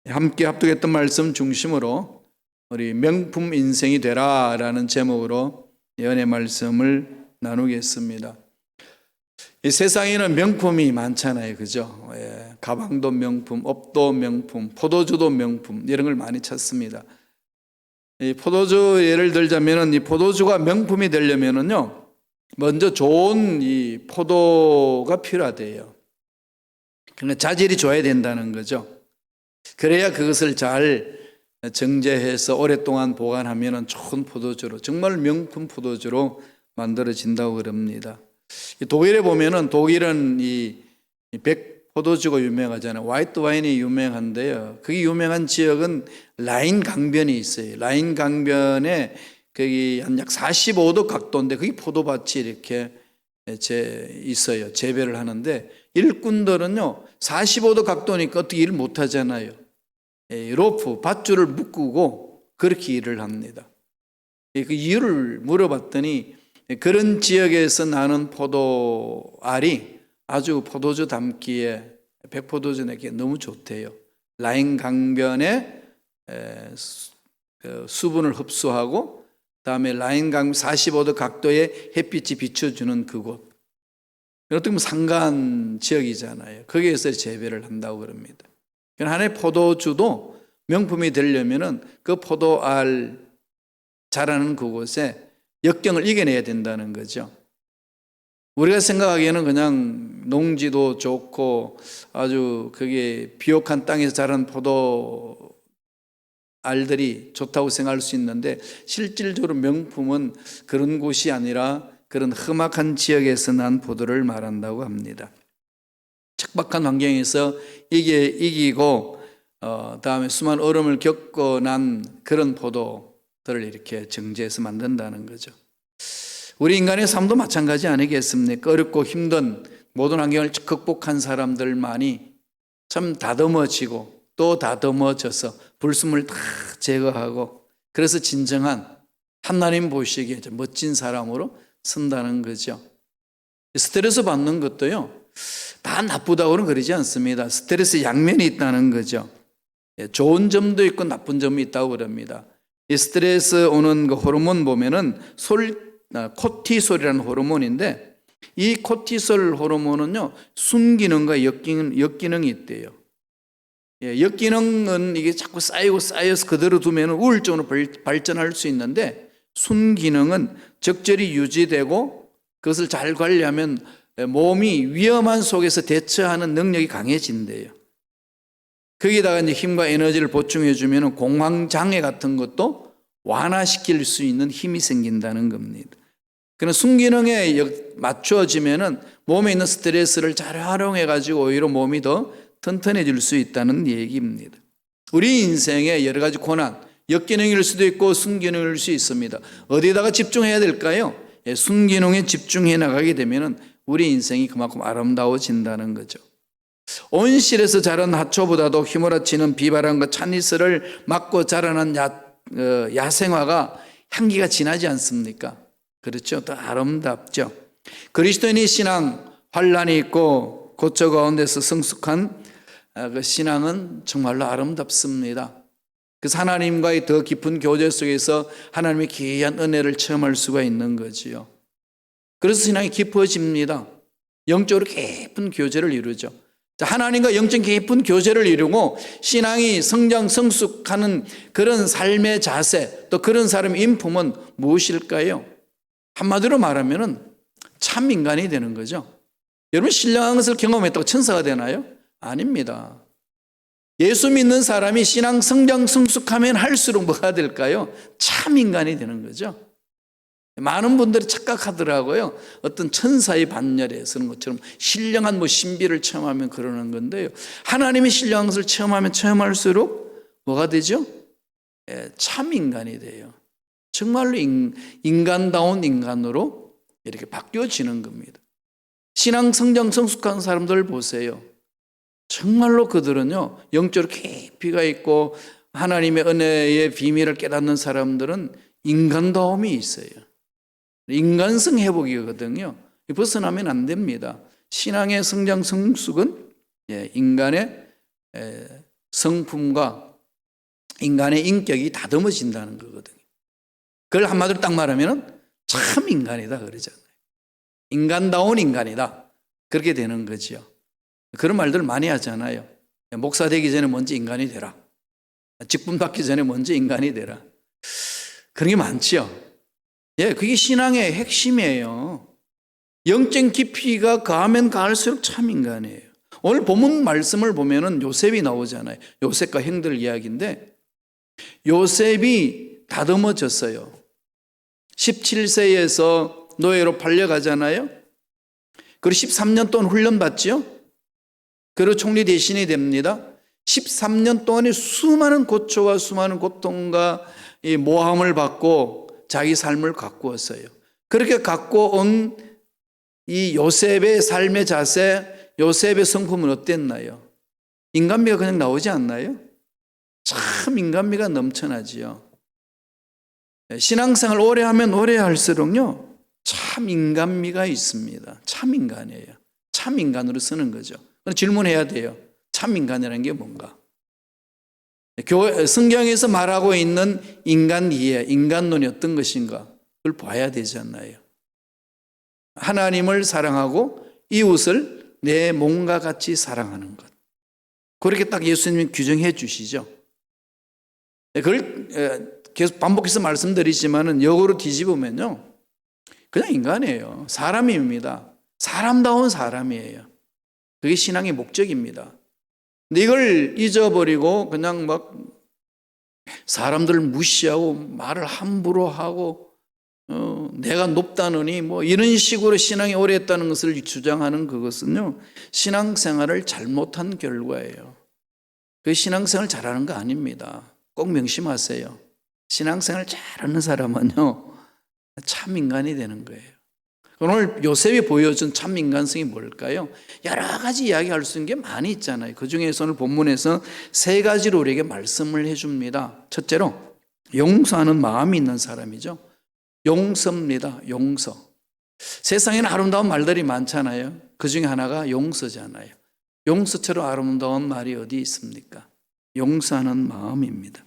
함께 합독했던 말씀 중심으로 우리 명품 인생이 되라라는 제목으로 연애 말씀을 나누겠습니다. 이 세상에는 명품이 많잖아요, 그죠? 가방도 명품, 옷도 명품, 포도주도 명품, 이런 걸 많이 찾습니다. 이 포도주 예를 들자면은 이 포도주가 명품이 되려면은요, 먼저 좋은 이 포도가 필요하대요. 그러니까 자질이 좋아야 된다는 거죠. 그래야 그것을 잘 정제해서 오랫동안 보관하면 좋은 포도주로, 정말 명품 포도주로 만들어진다고 그럽니다. 독일에 보면은, 독일은 이 백포도주가 유명하잖아요. 화이트 와인이 유명한데요. 그게 유명한 지역은 라인 강변이 있어요. 라인 강변에 거기 한 약 45도 각도인데 거기 포도밭이 이렇게 있어요. 재배를 하는데 일꾼들은요 45도 각도니까 어떻게 일을 못 하잖아요. 로프, 밧줄을 묶고 그렇게 일을 합니다. 그 이유를 물어봤더니 그런 지역에서 나는 포도알이 아주 포도주 담기에, 백포도주 내기에 너무 좋대요. 라인 강변에 수분을 흡수하고 그다음에 라인 강 45도 각도에 햇빛이 비춰주는 그곳, 어떻게 보면 산간 지역이잖아요. 거기에서 재배를 한다고 그럽니다. 하나의 포도주도 명품이 되려면은 그 포도알 자라는 그곳에 역경을 이겨내야 된다는 거죠. 우리가 생각하기에는 그냥 농지도 좋고 아주 그게 비옥한 땅에서 자란 포도 알들이 좋다고 생각할 수 있는데, 실질적으로 명품은 그런 곳이 아니라 그런 험악한 지역에서 난 포도를 말한다고 합니다. 척박한 환경에서 이기고 다음에 수많은 어려움을 겪고 난 그런 포도들을 이렇게 정제해서 만든다는 거죠. 우리 인간의 삶도 마찬가지 아니겠습니까? 어렵고 힘든 모든 환경을 극복한 사람들만이 참 다듬어지고 또 다듬어져서 불순물 다 제거하고, 그래서 진정한 하나님 보시기에 멋진 사람으로 선다는 거죠. 스트레스 받는 것도요 다 나쁘다고는 그러지 않습니다. 스트레스 양면이 있다는 거죠. 좋은 점도 있고 나쁜 점이 있다고 그럽니다. 이 스트레스 오는 그 호르몬 보면은 코티솔이라는 호르몬인데, 이 코티솔 호르몬은요 순기능과 역기능이 있대요. 역기능은 이게 자꾸 쌓여서 그대로 두면 우울증으로 발전할 수 있는데, 순기능은 적절히 유지되고 그것을 잘 관리하면 몸이 위험한 속에서 대처하는 능력이 강해진대요. 거기다가 이제 힘과 에너지를 보충해 주면 공황장애 같은 것도 완화시킬 수 있는 힘이 생긴다는 겁니다. 그런 순기능에 맞춰지면은 몸에 있는 스트레스를 잘 활용해 가지고 오히려 몸이 더 튼튼해질 수 있다는 얘기입니다. 우리 인생에 여러 가지 고난, 역기능일 수도 있고 순기능일 수 있습니다. 어디다가 집중해야 될까요? 순기능에 집중해 나가게 되면은 우리 인생이 그만큼 아름다워진다는 거죠. 온실에서 자란 하초보다도 휘몰아치는 비바람과 찬이슬을 맞고 자라난 야생화가 향기가 진하지 않습니까? 그렇죠. 더 아름답죠. 그리스도인의 신앙, 환란이 있고 고초 가운데서 성숙한 그 신앙은 정말로 아름답습니다. 그래서 하나님과의 더 깊은 교제 속에서 하나님의 귀한 은혜를 체험할 수가 있는 거지요. 그래서 신앙이 깊어집니다. 영적으로 깊은 교제를 이루죠. 하나님과 영적 깊은 교제를 이루고 신앙이 성장 성숙하는 그런 삶의 자세, 또 그런 사람의 인품은 무엇일까요? 한마디로 말하면은 참 인간이 되는 거죠. 여러분, 신령한 것을 경험했다고 천사가 되나요? 아닙니다. 예수 믿는 사람이 신앙 성장 성숙하면 할수록 뭐가 될까요? 참 인간이 되는 거죠. 많은 분들이 착각하더라고요. 어떤 천사의 반열에 서는 것처럼 신령한 신비를 체험하면 그러는 건데요. 하나님의 신령한 것을 체험하면 체험할수록 뭐가 되죠? 참 인간이 돼요. 정말로 인간다운 인간으로 이렇게 바뀌어지는 겁니다. 신앙 성장 성숙한 사람들 보세요. 정말로 그들은요 영적으로 깊이가 있고 하나님의 은혜의 비밀을 깨닫는 사람들은 인간다움이 있어요. 인간성 회복이거든요. 벗어나면 안 됩니다. 신앙의 성장 성숙은 인간의 성품과 인간의 인격이 다듬어진다는 거거든요. 그걸 한마디로 딱 말하면 참 인간이다 그러잖아요. 인간다운 인간이다. 그렇게 되는 거죠. 그런 말들을 많이 하잖아요. 목사 되기 전에 먼저 인간이 되라. 직분 받기 전에 먼저 인간이 되라. 그런 게 많죠. 예, 그게 신앙의 핵심이에요. 영적 깊이가 가면 가할수록 참 인간이에요. 오늘 본문 말씀을 보면은 요셉이 나오잖아요. 요셉과 형들 이야기인데 요셉이 다듬어졌어요. 17세에서 노예로 팔려가잖아요. 그리고 13년 동안 훈련받죠. 그리고 총리 대신이 됩니다. 13년 동안에 수많은 고초와 수많은 고통과 이 모함을 받고 자기 삶을 가꾸었어요. 그렇게 갖고 온 이 요셉의 삶의 자세, 요셉의 성품은 어땠나요? 인간미가 그냥 나오지 않나요? 참 인간미가 넘쳐나지요. 신앙생활 오래 하면 오래 할수록요, 참 인간미가 있습니다. 참 인간이에요. 참 인간으로 쓰는 거죠. 그럼 질문해야 돼요. 참 인간이라는 게 뭔가? 성경에서 말하고 있는 인간 이해, 인간론이 어떤 것인가? 그걸 봐야 되지 않나요? 하나님을 사랑하고 이웃을 내 몸과 같이 사랑하는 것. 그렇게 딱 예수님이 규정해 주시죠. 그걸 계속 반복해서 말씀드리지만은 역으로 뒤집으면요, 그냥 인간이에요. 사람입니다. 사람다운 사람이에요. 그게 신앙의 목적입니다. 근데 이걸 잊어버리고 그냥 막 사람들을 무시하고 말을 함부로 하고 내가 높다느니 뭐 이런 식으로 신앙이 오래 했다는 것을 주장하는 그것은요, 신앙생활을 잘못한 결과예요. 그 신앙생활 잘하는 거 아닙니다. 꼭 명심하세요. 신앙생활 잘하는 사람은요, 참 인간이 되는 거예요. 오늘 요셉이 보여준 참 인간성이 뭘까요? 여러 가지 이야기할 수 있는 게 많이 있잖아요. 그 중에서 오늘 본문에서 세 가지로 우리에게 말씀을 해줍니다. 첫째로 용서하는 마음이 있는 사람이죠. 용서입니다. 용서. 세상에는 아름다운 말들이 많잖아요. 그 중에 하나가 용서잖아요. 용서처럼 아름다운 말이 어디 있습니까? 용서하는 마음입니다.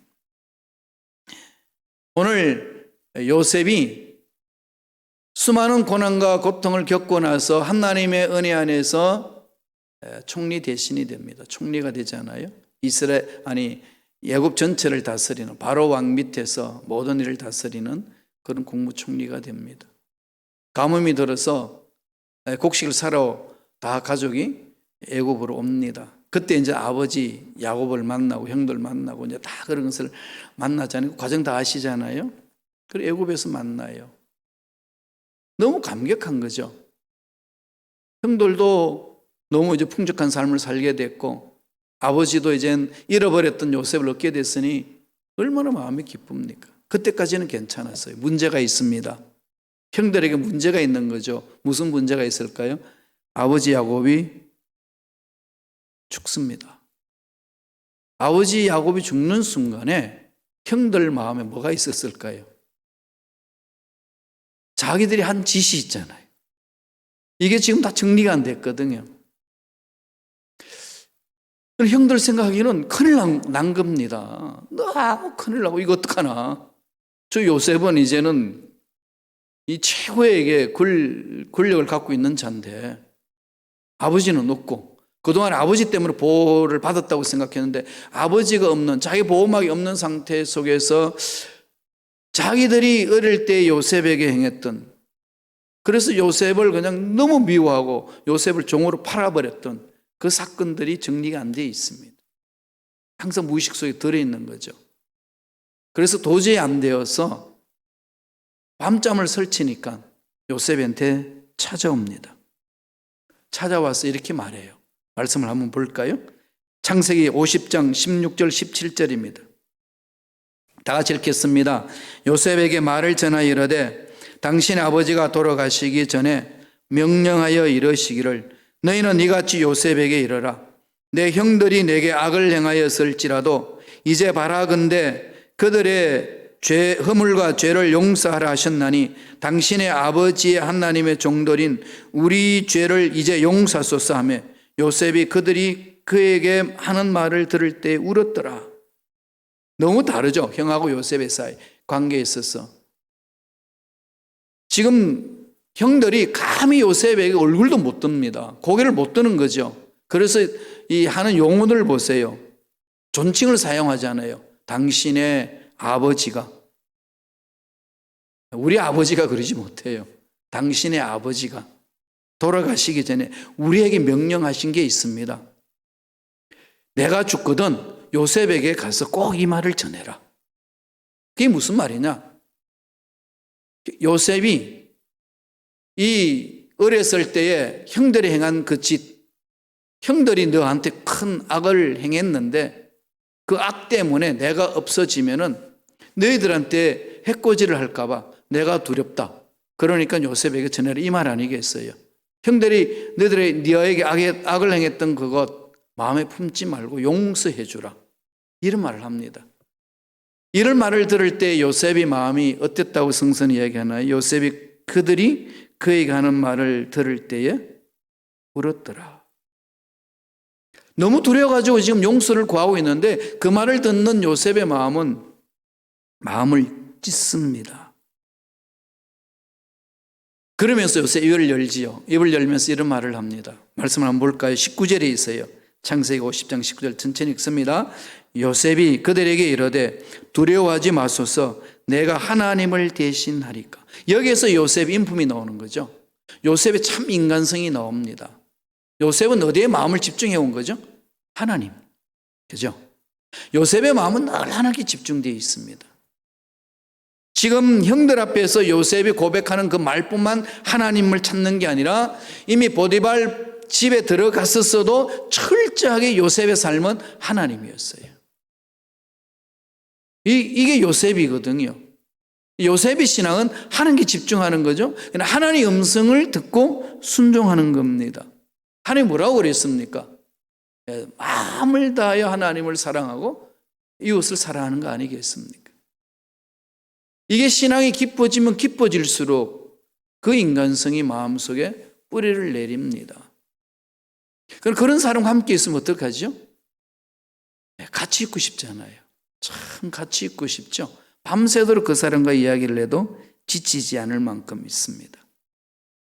오늘 요셉이 수많은 고난과 고통을 겪고 나서 하나님의 은혜 안에서 총리 대신이 됩니다. 총리가 되잖아요. 애굽 전체를 다스리는 바로 왕 밑에서 모든 일을 다스리는 그런 국무총리가 됩니다. 가뭄이 들어서 곡식을 사러 다 가족이 애굽으로 옵니다. 그때 이제 아버지 야곱을 만나고 형들 만나고 이제 다 그런 것을 만나잖아요. 과정 다 아시잖아요. 그리고 애굽에서 만나요. 너무 감격한 거죠. 형들도 너무 이제 풍족한 삶을 살게 됐고 아버지도 이젠 잃어버렸던 요셉을 얻게 됐으니 얼마나 마음이 기쁩니까? 그때까지는 괜찮았어요. 문제가 있습니다. 형들에게 문제가 있는 거죠. 무슨 문제가 있을까요? 아버지 야곱이 죽습니다. 아버지 야곱이 죽는 순간에 형들 마음에 뭐가 있었을까요? 자기들이 한 짓이 있잖아요. 이게 지금 다 정리가 안 됐거든요. 형들 생각하기에는 큰일 난 겁니다. 너무 큰일 나고 이거 어떡하나. 저 요셉은 이제는 이 최고의 권력을 갖고 있는 자인데 아버지는 없고 그동안 아버지 때문에 보호를 받았다고 생각했는데 아버지가 없는, 자기 보호막이 없는 상태 속에서 자기들이 어릴 때 요셉에게 행했던, 그래서 요셉을 그냥 너무 미워하고 요셉을 종으로 팔아버렸던 그 사건들이 정리가 안 되어 있습니다. 항상 무의식 속에 들어있는 거죠. 그래서 도저히 안 되어서 밤잠을 설치니까 요셉한테 찾아옵니다. 찾아와서 이렇게 말해요. 말씀을 한번 볼까요? 창세기 50장 16절 17절입니다. 다 같이 읽겠습니다. 요셉에게 말을 전하여 이르되 당신의 아버지가 돌아가시기 전에 명령하여 이르시기를 너희는 이같이 요셉에게 이르라. 내 형들이 내게 악을 행하였을지라도 이제 바라건대 그들의 허물과 죄를 용서하라 하셨나니 당신의 아버지의 하나님의 종들인 우리 죄를 이제 용서하소서 하며 요셉이 그들이 그에게 하는 말을 들을 때 울었더라. 너무 다르죠? 형하고 요셉의 사이 관계에 있어서. 지금 형들이 감히 요셉에게 얼굴도 못 듭니다. 고개를 못 드는 거죠. 그래서 이 하는 용어를 보세요. 존칭을 사용하잖아요. 당신의 아버지가. 우리 아버지가 그러지 못해요. 당신의 아버지가 돌아가시기 전에 우리에게 명령하신 게 있습니다. 내가 죽거든 요셉에게 가서 꼭 이 말을 전해라. 그게 무슨 말이냐? 요셉이 이 어렸을 때에 형들이 행한 그 짓, 형들이 너한테 큰 악을 행했는데 그 악 때문에 내가 없어지면은 너희들한테 해코지를 할까봐 내가 두렵다. 그러니까 요셉에게 전해라 이 말 아니겠어요? 형들이 너에게 악을 행했던 그것 마음에 품지 말고 용서해 주라. 이런 말을 합니다. 이런 말을 들을 때 요셉의 마음이 어땠다고 성선이 이야기하나요? 요셉이 그들이 그에게 하는 말을 들을 때에 울었더라. 너무 두려워가지고 지금 용서를 구하고 있는데 그 말을 듣는 요셉의 마음은 마음을 찢습니다. 그러면서 요셉 입을 열지요. 입을 열면서 이런 말을 합니다. 말씀을 한번 볼까요? 19절에 있어요. 창세기 50장 19절 천천히 읽습니다. 요셉이 그들에게 이르되 두려워하지 마소서 내가 하나님을 대신하리까. 여기에서 요셉 인품이 나오는 거죠. 요셉의 참 인간성이 나옵니다. 요셉은 어디에 마음을 집중해 온 거죠? 하나님. 그죠? 요셉의 마음은 늘 하나님께 집중되어 있습니다. 지금 형들 앞에서 요셉이 고백하는 그 말뿐만 하나님을 찾는 게 아니라 이미 보디발 집에 들어갔었어도 철저하게 요셉의 삶은 하나님이었어요. 이게 요셉이거든요. 요셉의 신앙은 하나님께 집중하는 거죠. 하나님의 음성을 듣고 순종하는 겁니다. 하나님 뭐라고 그랬습니까? 마음을 다하여 하나님을 사랑하고 이웃을 사랑하는 거 아니겠습니까? 이게 신앙이 깊어지면 깊어질수록 그 인간성이 마음속에 뿌리를 내립니다. 그런 사람과 함께 있으면 어떡하죠? 같이 있고 싶잖아요. 참 같이 있고 싶죠. 밤새도록 그 사람과 이야기를 해도 지치지 않을 만큼 있습니다.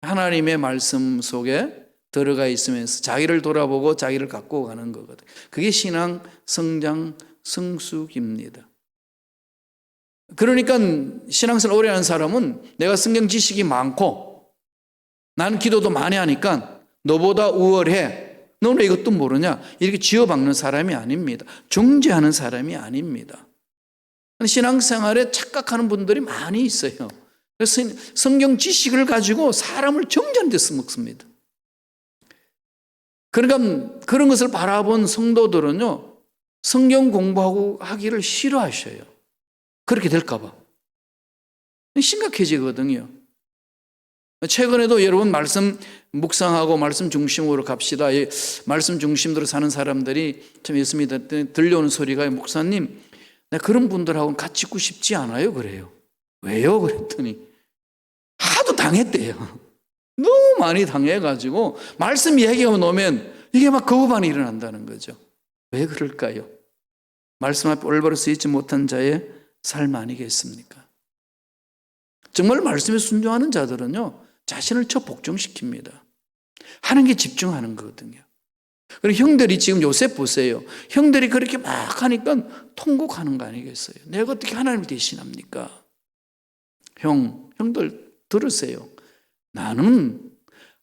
하나님의 말씀 속에 들어가 있으면서 자기를 돌아보고 자기를 갖고 가는 거거든요. 그게 신앙 성장 성숙입니다. 그러니까 신앙생활 오래 하는 사람은 내가 성경 지식이 많고 나는 기도도 많이 하니까 너보다 우월해. 너는 이것도 모르냐? 이렇게 지어박는 사람이 아닙니다. 정죄하는 사람이 아닙니다. 신앙생활에 착각하는 분들이 많이 있어요. 그래서 성경 지식을 가지고 사람을 정죄하는 데 써먹습니다. 그러니까 그런 것을 바라본 성도들은요, 성경 공부하고 하기를 싫어하셔요. 그렇게 될까 봐. 심각해지거든요. 최근에도 여러분 말씀 묵상하고 말씀 중심으로 갑시다. 말씀 중심으로 사는 사람들이 참 있습니다. 들려오는 소리가 목사님, 내가 그런 분들하고는 같이 있고 싶지 않아요. 그래요. 왜요? 그랬더니 하도 당했대요. 너무 많이 당해가지고 말씀 이야기가 나오면 이게 막 거부반이 일어난다는 거죠. 왜 그럴까요? 말씀 앞에 올바로 쓰이지 못한 자의 삶 아니겠습니까? 정말 말씀에 순종하는 자들은요, 자신을 복종시킵니다. 하는 게 집중하는 거거든요. 그리고 형들이 지금 요셉 보세요. 형들이 그렇게 막 하니까 통곡하는 거 아니겠어요? 내가 어떻게 하나님을 대신합니까? 형들 들으세요. 나는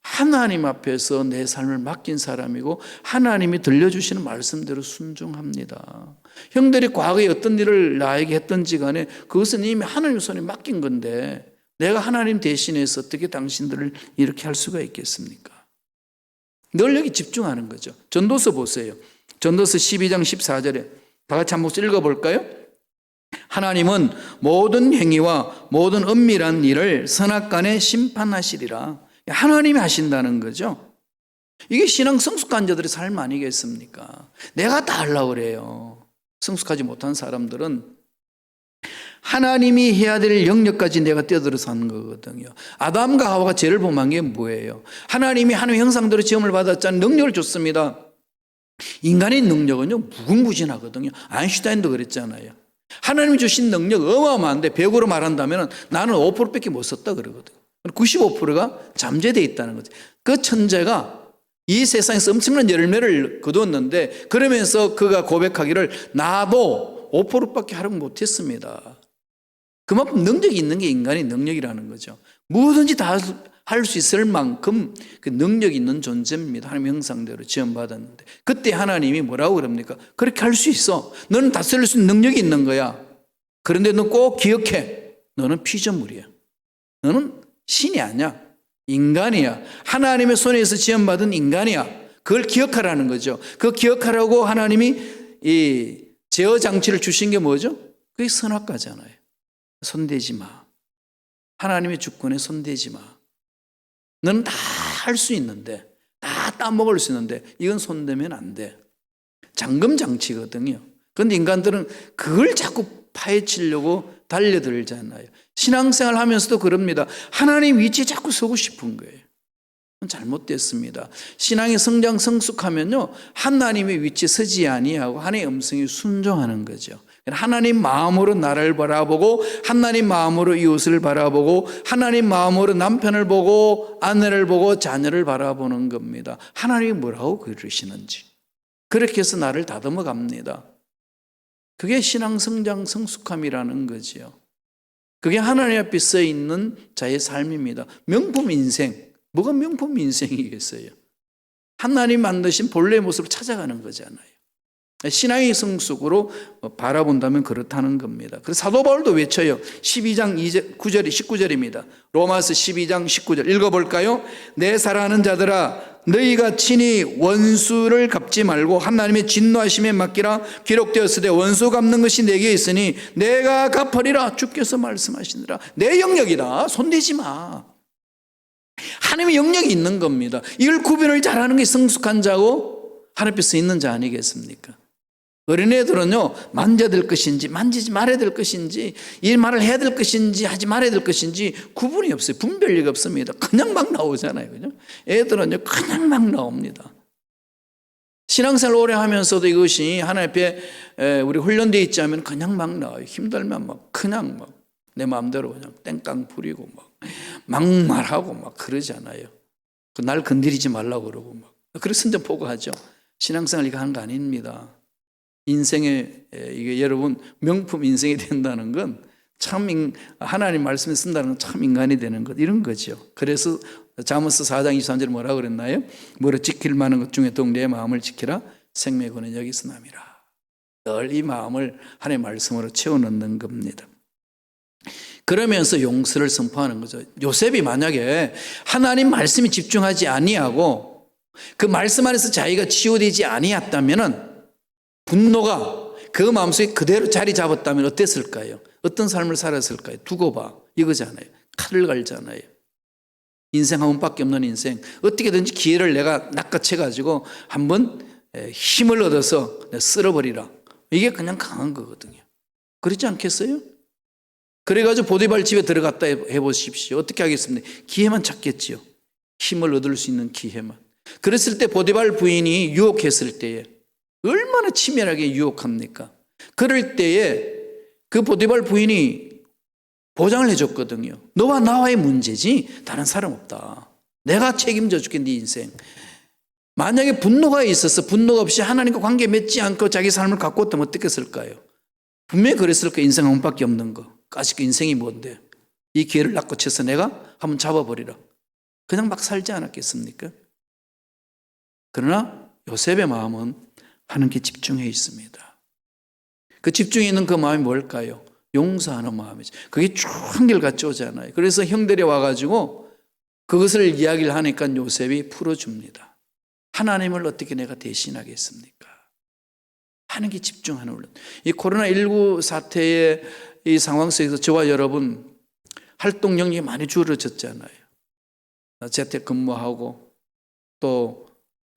하나님 앞에서 내 삶을 맡긴 사람이고 하나님이 들려주시는 말씀대로 순종합니다. 형들이 과거에 어떤 일을 나에게 했든지 간에 그것은 이미 하나님 손에 맡긴 건데 내가 하나님 대신해서 어떻게 당신들을 이렇게 할 수가 있겠습니까? 늘 여기 집중하는 거죠. 전도서 보세요. 전도서 12장 14절에 다 같이 한번 읽어볼까요? 하나님은 모든 행위와 모든 은밀한 일을 선악간에 심판하시리라. 하나님이 하신다는 거죠. 이게 신앙 성숙한 자들의 삶 아니겠습니까? 내가 다 하려고 그래요. 성숙하지 못한 사람들은 하나님이 해야 될 영역까지 내가 뛰어들어서 하는 거거든요. 아담과 하와가 죄를 범한 게 뭐예요? 하나님이 하나님의 형상대로 지음을 받았잖아요. 능력을 줬습니다. 인간의 능력은요, 무궁무진하거든요. 아인슈타인도 그랬잖아요. 하나님이 주신 능력 어마어마한데 100으로 말한다면 나는 5%밖에 못 썼다 그러거든요. 95%가 잠재되어 있다는 거죠. 그 천재가 이 세상에서 엄청난 열매를 거두었는데 그러면서 그가 고백하기를 나도 5%밖에 활용 못했습니다. 그만큼 능력이 있는 게 인간의 능력이라는 거죠. 뭐든지 다 할 수 있을 만큼 그 능력이 있는 존재입니다. 하나님의 형상대로 지원받았는데 그때 하나님이 뭐라고 그럽니까? 그렇게 할 수 있어. 너는 다스릴 수 있는 능력이 있는 거야. 그런데 너 꼭 기억해. 너는 피조물이야. 너는 신이 아니야. 인간이야. 하나님의 손에서 지원받은 인간이야. 그걸 기억하라는 거죠. 그 기억하라고 하나님이 이 제어 장치를 주신 게 뭐죠? 그게 선악과잖아요. 손대지 마. 하나님의 주권에 손대지 마. 너는 다 할 수 있는데, 다 따먹을 수 있는데 이건 손대면 안 돼. 잠금 장치거든요. 그런데 인간들은 그걸 자꾸 파헤치려고 달려들잖아요. 신앙생활 하면서도 그럽니다. 하나님 위치에 자꾸 서고 싶은 거예요. 잘못됐습니다. 신앙의 성장 성숙하면요, 하나님의 위치에 서지 아니하고 하나님의 음성에 순종하는 거죠. 하나님 마음으로 나를 바라보고 하나님 마음으로 이웃을 바라보고 하나님 마음으로 남편을 보고 아내를 보고 자녀를 바라보는 겁니다. 하나님이 뭐라고 그러시는지 그렇게 해서 나를 다듬어 갑니다. 그게 신앙 성장 성숙함이라는 거지요. 그게 하나님 앞에 서 있는 자의 삶입니다. 명품 인생, 뭐가 명품 인생이겠어요? 하나님 만드신 본래의 모습을 찾아가는 거잖아요. 신앙의 성숙으로 바라본다면 그렇다는 겁니다. 그래서 사도 바울도 외쳐요. 12장 9절, 19절입니다. 로마서 12장 19절 읽어볼까요? 내 사랑하는 자들아, 너희가 친히 원수를 갚지 말고 하나님의 진노하심에 맡기라. 기록되었으되 원수 갚는 것이 내게 있으니 내가 갚으리라. 주께서 말씀하시느라. 내 영역이다. 손대지 마. 하나님의 영역이 있는 겁니다. 이걸 구별을 잘하는 게 성숙한 자고 하나님 앞에 서 있는 자 아니겠습니까? 어린애들은요, 만져야 될 것인지 만지지 말아야 될 것인지 이 말을 해야 될 것인지 하지 말아야 될 것인지 구분이 없어요. 분별력이 없습니다. 그냥 막 나오잖아요. 그죠? 애들은요, 그냥 막 나옵니다. 신앙생활 오래 하면서도 이것이 하나님 앞에 우리 훈련되어 있지 않으면 그냥 막 나와요. 힘들면 막 그냥 막 내 마음대로 그냥 땡깡 부리고 막 막말하고 막 그러잖아요. 날 건드리지 말라고 그러고 막. 그래서 선전 포고하죠. 신앙생활 이거 하는 거 아닙니다. 인생에 이게 여러분 명품 인생이 된다는 건 참 하나님 말씀에 쓴다는 건 참 인간이 되는 것 이런 거죠. 그래서 잠언서 4장 23절에 뭐라고 그랬나요? 뭐로 지킬 만한 것 중에 더욱 내 마음을 지키라. 생명의 근원 여기서 남이라. 늘 이 마음을 하나님의 말씀으로 채워넣는 겁니다. 그러면서 용서를 선포하는 거죠. 요셉이 만약에 하나님 말씀에 집중하지 아니하고 그 말씀 안에서 자기가 치유되지 아니했다면은 분노가 그 마음속에 그대로 자리 잡았다면 어땠을까요? 어떤 삶을 살았을까요? 두고 봐. 이거잖아요. 칼을 갈잖아요. 인생 한 번밖에 없는 인생. 어떻게든지 기회를 내가 낚아채가지고 한번 힘을 얻어서 쓸어버리라. 이게 그냥 강한 거거든요. 그렇지 않겠어요? 그래가지고 보디발 집에 들어갔다 해보십시오. 어떻게 하겠습니까? 기회만 찾겠지요. 힘을 얻을 수 있는 기회만. 그랬을 때 보디발 부인이 유혹했을 때에 얼마나 치밀하게 유혹합니까? 그럴 때에 그 보디발 부인이 보장을 해줬거든요. 너와 나와의 문제지 다른 사람 없다. 내가 책임져 줄게 네 인생. 만약에 분노가 있어서 분노가 없이 하나님과 관계 맺지 않고 자기 삶을 갖고 있다면 어떻게 했을까요? 분명히 그랬을 거예요. 인생 한 번밖에 없는 거. 아직 인생이 뭔데? 이 기회를 낚아채서 내가 한번 잡아버리라. 그냥 막 살지 않았겠습니까? 그러나 요셉의 마음은 하나님께 집중해 있습니다. 그 집중해 있는 그 마음이 뭘까요? 용서하는 마음이죠. 그게 쭉 한결같이 오잖아요. 그래서 형들이 와가지고 그것을 이야기를 하니까 요셉이 풀어줍니다. 하나님을 어떻게 내가 대신하겠습니까? 하는 게 집중하는 훈련. 이 코로나19 사태의 이 상황 속에서 저와 여러분 활동 영역이 많이 줄어졌잖아요. 재택 근무하고 또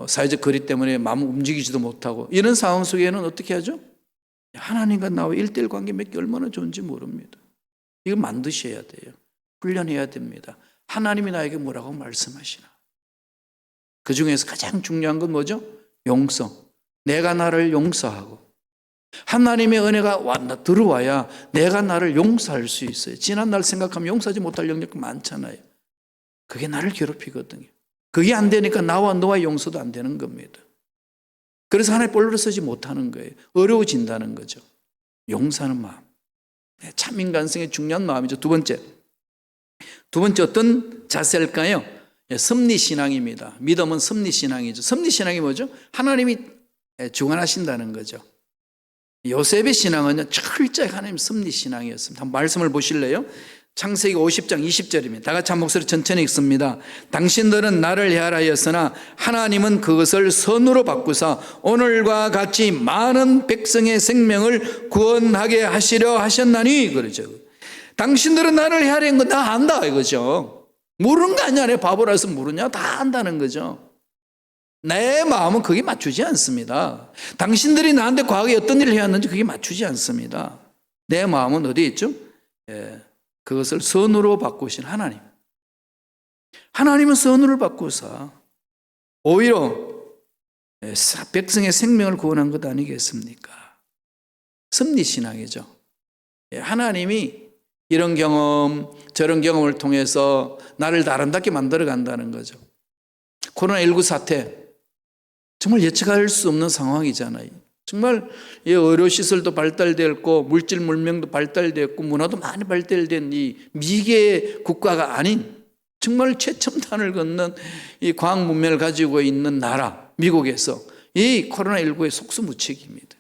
사회적 거리 때문에 마음 움직이지도 못하고 이런 상황 속에는 어떻게 하죠? 하나님과 나와 1:1 관계 맺기 얼마나 좋은지 모릅니다. 이거 만드셔야 돼요. 훈련해야 됩니다. 하나님이 나에게 뭐라고 말씀하시나. 그 중에서 가장 중요한 건 뭐죠? 용서. 내가 나를 용서하고 하나님의 은혜가 들어와야 내가 나를 용서할 수 있어요. 지난날 생각하면 용서하지 못할 영역 많잖아요. 그게 나를 괴롭히거든요. 그게 안 되니까 나와 너와 용서도 안 되는 겁니다. 그래서 하나님 볼로 서지 못하는 거예요. 어려워진다는 거죠. 용서하는 마음. 참 인간성의 중요한 마음이죠. 두 번째 어떤 자세일까요? 섭리신앙입니다. 믿음은 섭리신앙이죠. 섭리신앙이 뭐죠? 하나님이 주관하신다는 거죠. 요셉의 신앙은 철저히 하나님 섭리신앙이었습니다. 한번 말씀을 보실래요? 창세기 50장 20절입니다. 다 같이 한 목소리 천천히 읽습니다. 당신들은 나를 헤아라였으나 하나님은 그것을 선으로 바꾸사 오늘과 같이 많은 백성의 생명을 구원하게 하시려 하셨나니 그러죠. 당신들은 나를 헤아린 거 다 안다 이거죠. 모르는 거 아니야. 내 바보라서 모르냐? 다 안다는 거죠. 내 마음은 그게 맞추지 않습니다. 당신들이 나한테 과거에 어떤 일을 해왔는지 그게 맞추지 않습니다. 내 마음은 어디에 있죠? 그것을 선으로 바꾸신 하나님. 하나님은 선으로 바꾸사 오히려 백성의 생명을 구원한 것 아니겠습니까? 섭리신앙이죠. 하나님이 이런 경험 저런 경험을 통해서 나를 아름답게 만들어 간다는 거죠. 코로나19 사태 정말 예측할 수 없는 상황이잖아요. 정말 의료시설도 발달되었고 물질 문명도 발달되었고 문화도 많이 발달된 이 미개 국가가 아닌 정말 최첨단을 걷는 이 과학 문명을 가지고 있는 나라 미국에서 이 코로나19의 속수무책입니다.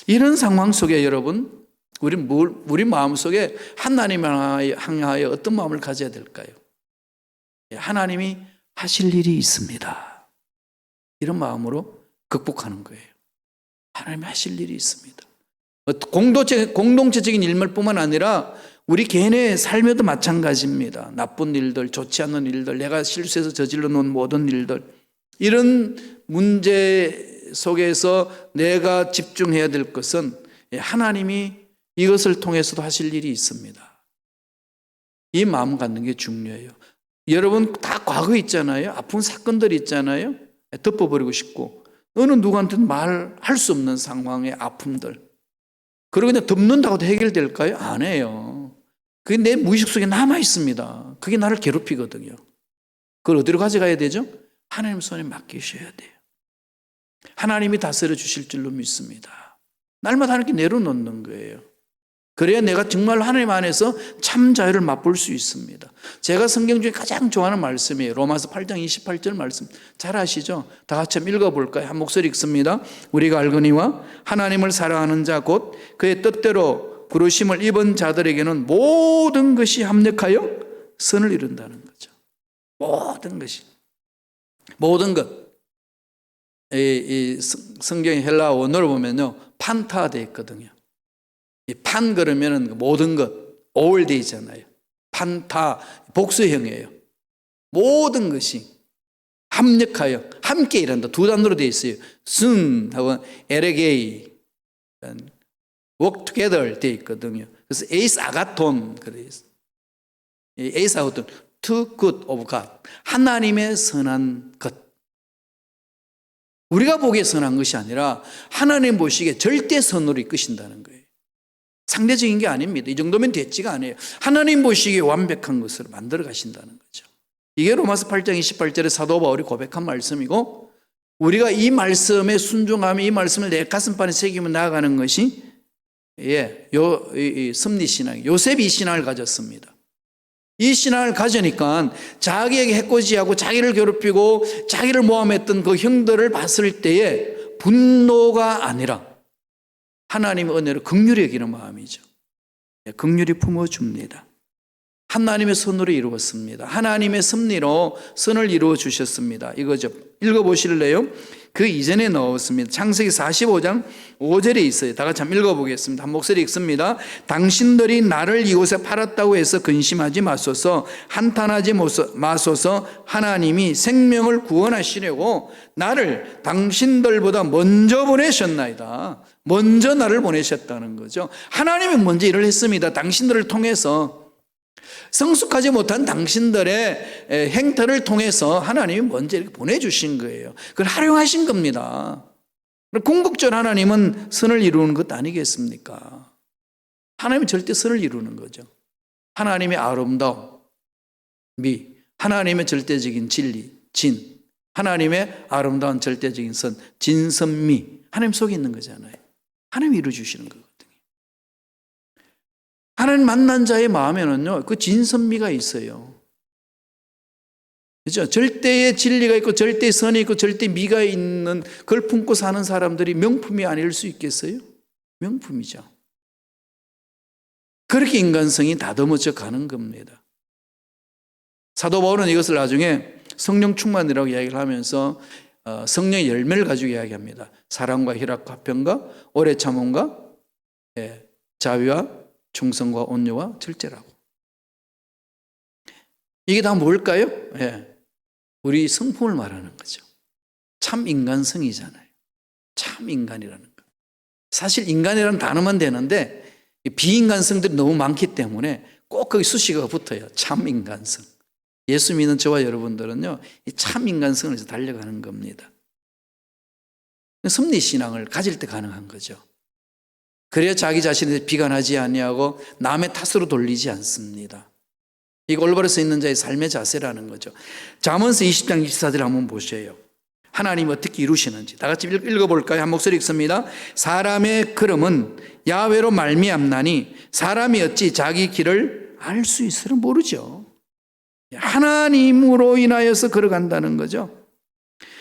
이런 상황 속에 여러분 우리 마음속에 하나님을 향하여 어떤 마음을 가져야 될까요? 하나님이 하실 일이 있습니다. 이런 마음으로 극복하는 거예요. 하나님이 하실 일이 있습니다. 공동체적인 일말뿐만 아니라 우리 개인의 삶에도 마찬가지입니다. 나쁜 일들, 좋지 않은 일들, 내가 실수해서 저질러 놓은 모든 일들 이런 문제 속에서 내가 집중해야 될 것은 하나님이 이것을 통해서도 하실 일이 있습니다. 이 마음 갖는 게 중요해요. 여러분 다 과거 있잖아요. 아픈 사건들이 있잖아요. 덮어버리고 싶고 어느 누구한테는 말할 수 없는 상황의 아픔들 그리고 그냥 덮는다고 해결될까요? 안 해요. 그게 내 무의식 속에 남아 있습니다. 그게 나를 괴롭히거든요. 그걸 어디로 가져가야 되죠? 하나님 손에 맡기셔야 돼요. 하나님이 다스려 주실 줄로 믿습니다. 날마다 하나님께 내려놓는 거예요. 그래야 내가 정말 하나님 안에서 참 자유를 맛볼 수 있습니다. 제가 성경 중에 가장 좋아하는 말씀이에요. 로마서 8장 28절 말씀 잘 아시죠? 다 같이 한번 읽어볼까요? 한 목소리 읽습니다. 우리가 알거니와 하나님을 사랑하는 자 곧 그의 뜻대로 부르심을 입은 자들에게는 모든 것이 합력하여 선을 이룬다는 거죠. 모든 것이 모든 것. 이 성경의 헬라어 원어로 보면요 판타 되어 있거든요. 이 판 그러면은 모든 것 all 되어 있잖아요. 판타 복수형이에요. 모든 것이 합력하여 함께 일한다. 두 단어로 되어 있어요. 순하고 에레게이 work together 되어 있거든요. 그래서 에이스 아가톤 그래요. 에이스 아가톤 to good of God 하나님의 선한 것. 우리가 보기에 선한 것이 아니라 하나님 보시기에 절대 선으로 이끄신다는 거예요. 상대적인 게 아닙니다. 이 정도면 됐지가 않아요. 하나님 보시기에 완벽한 것으로 만들어 가신다는 거죠. 이게 로마서 8장 28절에 사도 바울이 고백한 말씀이고 우리가 이 말씀에 순종하며 이 말씀을 내 가슴판에 새기며 나아가는 것이 섭리신앙 요셉이 이 신앙을 가졌습니다. 이 신앙을 가지니까 자기에게 해코지하고 자기를 괴롭히고 자기를 모함했던 그 형들을 봤을 때에 분노가 아니라 하나님의 은혜로 긍휼히 여기는 마음이죠. 긍휼히 품어줍니다. 하나님의 손으로 이루었습니다. 하나님의 섭리로 선을 이루어 주셨습니다. 이거죠. 읽어보실래요? 그 이전에 넣었습니다. 창세기 45장 5절에 있어요. 다 같이 한번 읽어보겠습니다. 한 목소리 읽습니다. 당신들이 나를 이곳에 팔았다고 해서 근심하지 마소서, 한탄하지 마소서. 하나님이 생명을 구원하시려고 나를 당신들보다 먼저 보내셨나이다. 먼저 나를 보내셨다는 거죠. 하나님이 먼저 일을 했습니다. 당신들을 통해서. 성숙하지 못한 당신들의 행태를 통해서 하나님이 먼저 이렇게 보내주신 거예요. 그걸 활용하신 겁니다. 궁극적으로 하나님은 선을 이루는 것 아니겠습니까? 하나님은 절대 선을 이루는 거죠. 하나님의 아름다움, 미, 하나님의 절대적인 진리, 진, 하나님의 아름다운 절대적인 선, 진선미, 하나님 속에 있는 거잖아요. 하나님이 이루어주시는 거거든요. 하나님 만난 자의 마음에는요, 그 진선미가 있어요. 그렇죠? 절대의 진리가 있고 절대의 선이 있고 절대의 미가 있는 그걸 품고 사는 사람들이 명품이 아닐 수 있겠어요? 명품이죠. 그렇게 인간성이 다듬어져 가는 겁니다. 사도 바울은 이것을 나중에 성령 충만이라고 이야기를 하면서 성령의 열매를 가지고 이야기합니다. 사랑과 희락과 화평과 오래 참음과 자비와 충성과 온유와 절제라고. 이게 다 뭘까요? 우리 성품을 말하는 거죠. 참 인간성이잖아요. 참 인간이라는 거. 사실 인간이라는 단어만 되는데 비인간성들이 너무 많기 때문에 꼭 거기 수식어가 붙어요. 참 인간성. 예수 믿는 저와 여러분들은요, 이 참 인간성을 위해서 달려가는 겁니다. 섭리신앙을 가질 때 가능한 거죠. 그래야 자기 자신에 비관하지 아니하고 남의 탓으로 돌리지 않습니다. 이거 올바로 서 있는 자의 삶의 자세라는 거죠. 잠언서 20장 24절 한번 보셔요. 하나님이 어떻게 이루시는지 다 같이 읽어볼까요? 한 목소리 읽습니다. 사람의 걸음은 야훼로 말미암나니 사람이 어찌 자기 길을 알 수 있으려 모르죠. 하나님으로 인하여서 걸어간다는 거죠.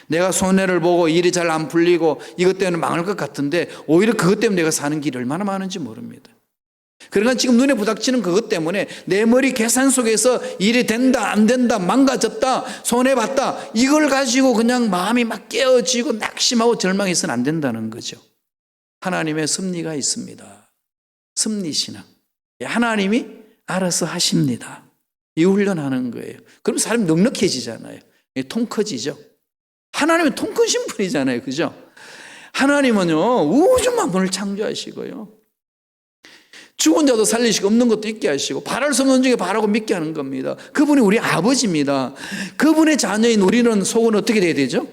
내가 손해를 보고 일이 잘 안 풀리고 이것 때문에 망할 것 같은데 오히려 그것 때문에 내가 사는 길이 얼마나 많은지 모릅니다. 그러니까 지금 눈에 부닥치는 그것 때문에 내 머리 계산 속에서 일이 된다 안 된다 망가졌다 손해봤다 이걸 가지고 그냥 마음이 막 깨어지고 낙심하고 절망해서는 안 된다는 거죠. 하나님의 섭리가 있습니다. 섭리신앙. 하나님이 알아서 하십니다. 이 훈련하는 거예요. 그럼 사람이 넉넉해지잖아요. 통 커지죠. 하나님은 통 크신 분이잖아요. 그죠? 하나님은요 우주 만물을 창조하시고요 죽은 자도 살리시고 없는 것도 있게 하시고 바랄 수 없는 중에 바라고 믿게 하는 겁니다. 그분이 우리 아버지입니다. 그분의 자녀인 우리는 속은 어떻게 돼야 되죠?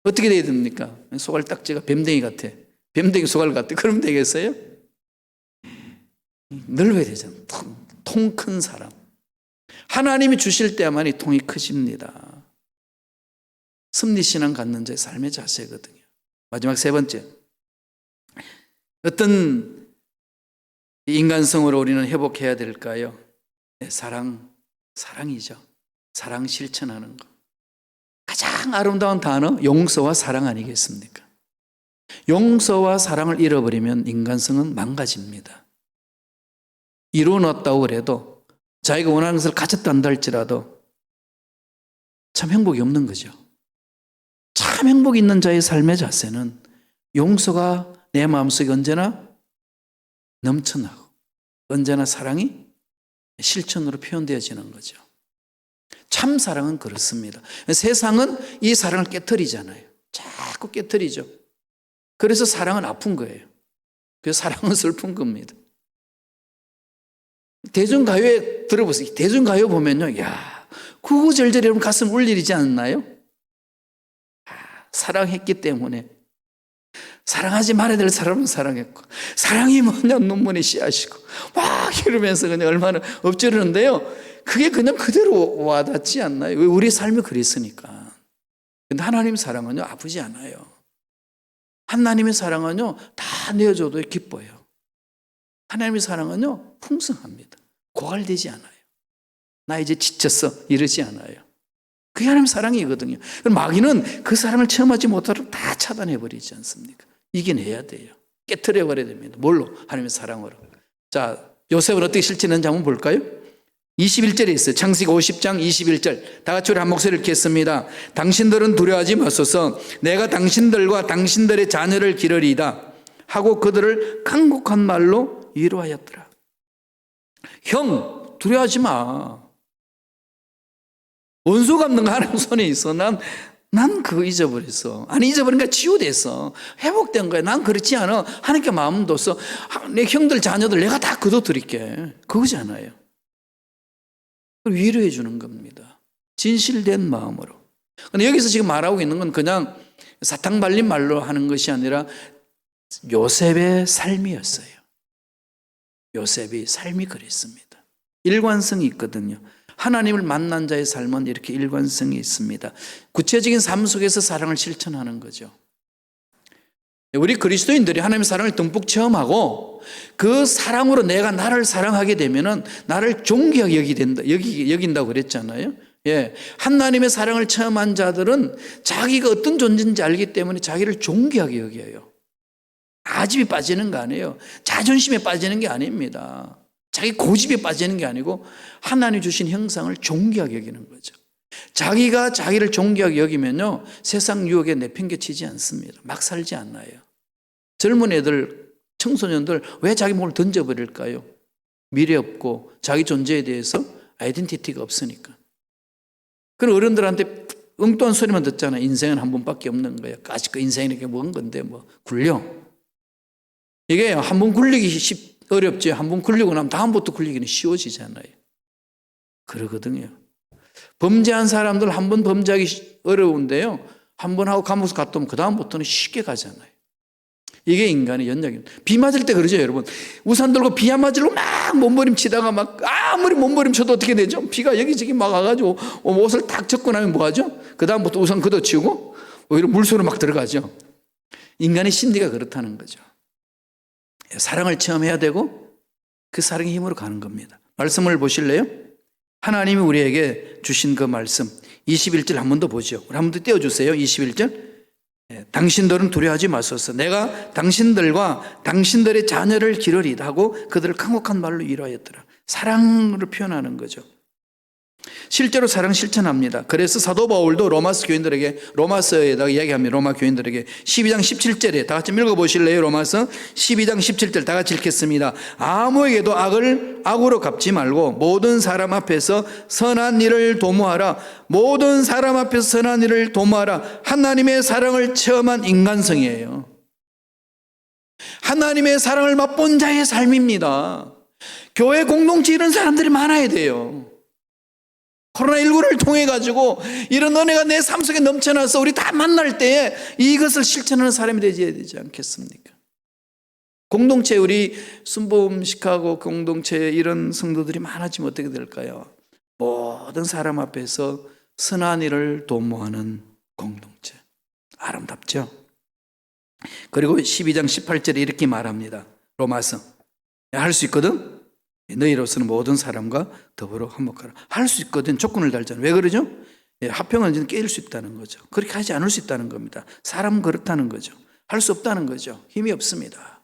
어떻게 돼야 됩니까? 소갈 딱지가 뱀댕이 같아. 뱀댕이 소갈 같아. 그러면 되겠어요? 넓어야 되잖아요. 통 큰 사람. 하나님이 주실 때야만이 통이 크십니다. 섭리신앙 갖는 자의 삶의 자세거든요. 마지막 세 번째. 어떤 인간성으로 우리는 회복해야 될까요? 사랑이죠. 사랑 실천하는 것. 가장 아름다운 단어 용서와 사랑 아니겠습니까? 용서와 사랑을 잃어버리면 인간성은 망가집니다. 이루어놨다고 그래도 자기가 원하는 것을 가졌단다 할지라도 참 행복이 없는 거죠. 참 행복이 있는 자의 삶의 자세는 용서가 내 마음속에 언제나 넘쳐나고 언제나 사랑이 실천으로 표현되어지는 거죠. 참 사랑은 그렇습니다. 세상은 이 사랑을 깨트리잖아요. 자꾸 깨트리죠. 그래서 사랑은 아픈 거예요. 그래서 사랑은 슬픈 겁니다. 대중가요에 들어보세요. 대중가요 보면요, 야, 구구절절 여러분 가슴 울리지 않나요? 사랑했기 때문에 사랑하지 말아야 될 사람은 사랑했고 사랑이 뭐냐 눈물이 씨앗이고 막 이러면서 그냥 얼마나 엎지르는데요. 그게 그냥 그대로 와닿지 않나요? 우리 삶이 그랬으니까. 근데 하나님 사랑은요 아프지 않아요. 하나님의 사랑은요 다 내어줘도 기뻐요. 하나님의 사랑은요 풍성합니다. 고갈되지 않아요. 나 이제 지쳤어 이러지 않아요. 그게 하나님의 사랑이거든요. 마귀는 그 사랑을 체험하지 못하도록 다 차단해버리지 않습니까? 이겨내야 돼요. 깨트려버려야 됩니다. 뭘로? 하나님의 사랑으로. 자, 요셉은 어떻게 실천했는지 한번 볼까요? 21절에 있어요. 창세기 50장 21절. 다 같이 우리 한 목소리를 읽겠습니다. 당신들은 두려워하지 마소서. 내가 당신들과 당신들의 자녀를 기르리이다 하고 그들을 간곡한 말로 위로하였더라. 형, 두려워하지 마. 원수 갚는 거 하나님 손에 있어. 난 그거 잊어버렸어. 아니 잊어버리니까 치유됐어. 회복된 거야. 난 그렇지 않아. 하나님께 마음 뒀어. 내 형들 자녀들 내가 다 거둬드릴게. 그거잖아요. 위로해 주는 겁니다. 진실된 마음으로. 근데 여기서 지금 말하고 있는 건 그냥 사탕 발린 말로 하는 것이 아니라 요셉의 삶이었어요. 요셉이 삶이 그랬습니다. 일관성이 있거든요. 하나님을 만난 자의 삶은 이렇게 일관성이 있습니다. 구체적인 삶 속에서 사랑을 실천하는 거죠. 우리 그리스도인들이 하나님의 사랑을 듬뿍 체험하고 그 사랑으로 내가 나를 사랑하게 되면은 나를 존귀하게 여긴다고 그랬잖아요. 예. 하나님의 사랑을 체험한 자들은 자기가 어떤 존재인지 알기 때문에 자기를 존귀하게 여겨요. 아집이 빠지는 거 아니에요. 자존심에 빠지는 게 아닙니다. 자기 고집에 빠지는 게 아니고 하나님 주신 형상을 존귀하게 여기는 거죠. 자기가 자기를 존귀하게 여기면요, 세상 유혹에 내팽개치지 않습니다. 막 살지 않아요. 젊은 애들, 청소년들 왜 자기 몸을 던져버릴까요? 미래 없고 자기 존재에 대해서 아이덴티티가 없으니까. 그럼 어른들한테 엉뚱한 소리만 듣잖아요. 인생은 한 번밖에 없는 거예요. 아직 인생이 이렇게 뭔 건데 뭐 굴려. 이게 한 번 굴리기 어렵지. 한 번 굴리고 나면 다음부터 굴리기는 쉬워지잖아요. 그러거든요. 범죄한 사람들 한 번 범죄하기 어려운데요, 한 번 하고 감옥에서 갔다 오면 그 다음부터는 쉽게 가잖아요. 이게 인간의 연약입니다. 비 맞을 때 그러죠, 여러분. 우산 들고 비 안 맞으려고 막 몸부림치다가 막 아무리 몸부림쳐도 어떻게 되죠? 비가 여기저기 막 와가지고 옷을 딱 젖고 나면 뭐하죠? 그 다음부터 우산 걷어치우고 오히려 물속으로 막 들어가죠. 인간의 심리가 그렇다는 거죠. 사랑을 체험해야 되고 그 사랑의 힘으로 가는 겁니다. 말씀을 보실래요? 하나님이 우리에게 주신 그 말씀 21절 한 번 더 보죠. 우리 한 번 더 띄워주세요. 21절. 당신들은 두려워하지 마소서. 내가 당신들과 당신들의 자녀를 기르리다 하고 그들을 강력한 말로 위로하였더라. 사랑으로 표현하는 거죠. 실제로 사랑 실천합니다. 그래서 사도 바울도 로마서 교인들에게, 로마서에다가 이야기합니다. 로마 교인들에게 12장 17절에 다 같이 읽어보실래요? 로마서 12장 17절 다 같이 읽겠습니다. 아무에게도 악으로 갚지 말고 모든 사람 앞에서 선한 일을 도모하라. 모든 사람 앞에서 선한 일을 도모하라. 하나님의 사랑을 체험한 인간성이에요. 하나님의 사랑을 맛본 자의 삶입니다. 교회 공동체 이런 사람들이 많아야 돼요. 코로나19를 통해 가지고 이런 은혜가 내 삶 속에 넘쳐나서 우리 다 만날 때에 이것을 실천하는 사람이 되지 않겠습니까? 공동체, 우리 순복음식하고 공동체에 이런 성도들이 많아지면 어떻게 될까요? 모든 사람 앞에서 선한 일을 도모하는 공동체. 아름답죠? 그리고 12장 18절에 이렇게 말합니다. 로마서. 할 수 있거든? 너희로서는 모든 사람과 더불어 화목하라. 할 수 있거든. 조건을 달잖아요. 왜 그러죠? 화평은 깨일 수 있다는 거죠. 그렇게 하지 않을 수 있다는 겁니다. 사람은 그렇다는 거죠. 할 수 없다는 거죠. 힘이 없습니다.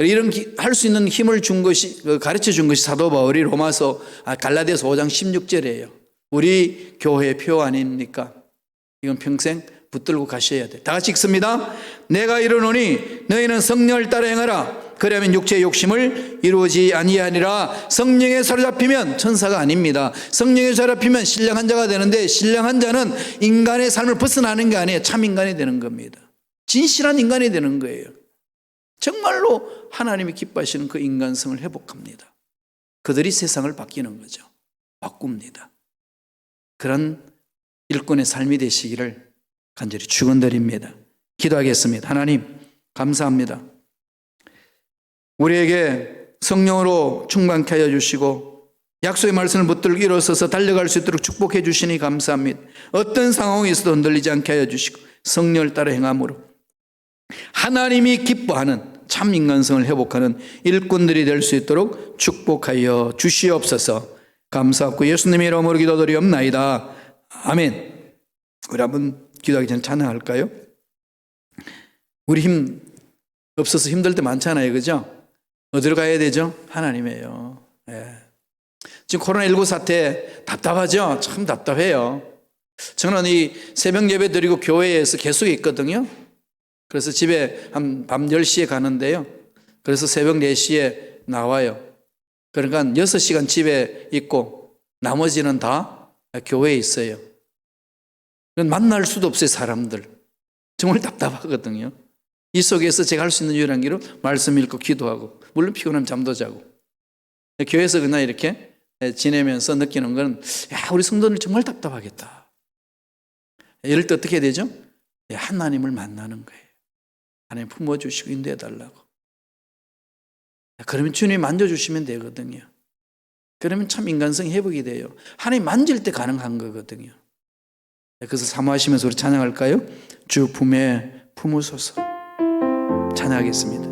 이런 할 수 있는 힘을 준 것이, 가르쳐 준 것이 사도 바울이 갈라디아서 5장 16절이에요. 우리 교회의 표 아닙니까? 이건 평생 붙들고 가셔야 돼. 다 같이 읽습니다. 내가 이르노니 너희는 성령을 따라 행하라. 그러면 육체의 욕심을 이루지 아니하니라. 성령에 사로잡히면 천사가 아닙니다. 성령에 사로잡히면 신령한 자가 되는데, 신령한 자는 인간의 삶을 벗어나는 게 아니에요. 참 인간이 되는 겁니다. 진실한 인간이 되는 거예요. 정말로 하나님이 기뻐하시는 그 인간성을 회복합니다. 그들이 세상을 바뀌는 거죠. 바꿉니다. 그런 일꾼의 삶이 되시기를 간절히 축원드립니다. 기도하겠습니다. 하나님 감사합니다. 우리에게 성령으로 충만케 하여 주시고 약속의 말씀을 붙들고 일어서서 달려갈 수 있도록 축복해 주시니 감사합니다. 어떤 상황에서도 흔들리지 않게 하여 주시고 성령을 따라 행함으로 하나님이 기뻐하는 참 인간성을 회복하는 일꾼들이 될 수 있도록 축복하여 주시옵소서. 감사하고 예수님의 이름으로 기도드리옵나이다. 아멘. 우리 한번 기도하기 전에 찬양할까요? 우리 힘 없어서 힘들 때 많잖아요. 그죠? 어디로 가야 되죠? 하나님이에요. 예. 지금 코로나19 사태 답답하죠? 참 답답해요. 저는 이 새벽 예배 드리고 교회에서 계속 있거든요. 그래서 집에 한 밤 10시에 가는데요. 그래서 새벽 4시에 나와요. 그러니까 6시간 집에 있고 나머지는 다 교회에 있어요. 만날 수도 없어요, 사람들. 정말 답답하거든요. 이 속에서 제가 할 수 있는 유일한 길은 말씀 읽고 기도하고, 물론 피곤하면 잠도 자고, 교회에서 그냥 이렇게 지내면서 느끼는 건, 야, 우리 성도들 정말 답답하겠다. 이럴 때 어떻게 되죠? 하나님을 만나는 거예요. 하나님 품어주시고 인도해달라고. 그러면 주님이 만져주시면 되거든요. 그러면 참 인간성이 회복이 돼요. 하나님 만질 때 가능한 거거든요. 그래서 사모하시면서 우리 찬양할까요? 주 품에 품으소서. 찬양하겠습니다.